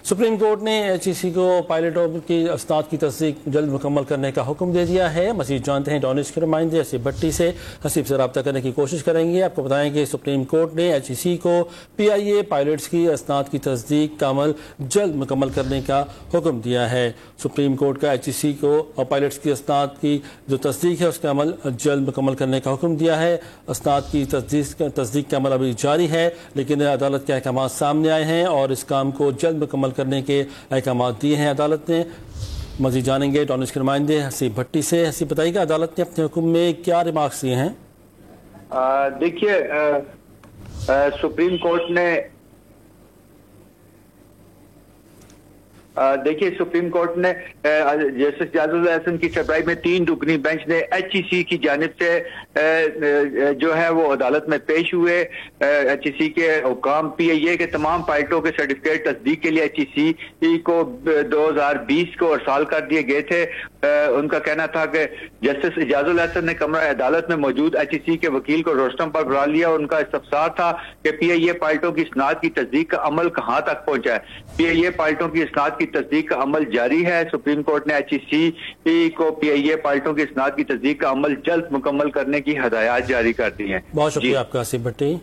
Supreme court ने HEC को पायलटों की अस्नाद की तस्दीक जल्द मुकम्मल करने का हुक्म दे दिया है। मज़ीद जानते हैं डॉनिश के नुमाइंदे हसीब भट्टी से। हसीब से रब्ता करने की कोशिश करेंगे। आपको बताएं कि सुप्रीम कोर्ट ने HEC को PIA पायलट्स की अस्नाद की तस्दीक का अमल जल्द मुकम्मल करने का हुक्म दिया है। सुप्रीम कोर्ट का HEC को और पायलट्स की अस्नाद की जो तस्दीक है उसका अमल जल्द मुकम्मल करने का हुक्म दिया है। अस्नाद की तस्दीक का अमल अभी जारी है, लेकिन अदालत के अहकाम सामने आए हैं और इस काम को जल्द मुकम्मल करने के अहकाम दिए हैं अदालत ने। मज़ीद जानेंगे डॉनिश के नुमाइंदे हसीब भट्टी से। हसीब बताइएगा अदालत ने अपने हुक्म में क्या रिमार्क्स दिए हैं? देखिए, सुप्रीम कोर्ट ने सुप्रीम कोर्ट ने जस्टिस इजाजुल हसन की सरबराही में 3 रुकनी बेंच ने HEC की जानिब से जो है वो अदालत में पेश हुए। HEC के हुकाम PIA के तमाम पायलटों के सर्टिफिकेट तस्दीक के लिए HEC को 2020 को अरसाल कर दिए गए थे। उनका कहना था कि जस्टिस इजाजुल हसन ने कमरा अदालत में मौजूद HEC के वकील को रोस्टम पर बुला लिया। उनका इस्तफसार था कि PIA पायलटों की इसनाद की तस्दीक का अमल कहाँ तक पहुंचा है। PIA पायलटों की इसनाद की तस्दीक का अमल जारी है। सुप्रीम कोर्ट ने HEC को PIA पायलटों की इसनाद की तस्दीक का अमल जल्द मुकम्मल करने की हदायत जारी कर दी है। बहुत शुक्रिया आपका हसीब भट्टी।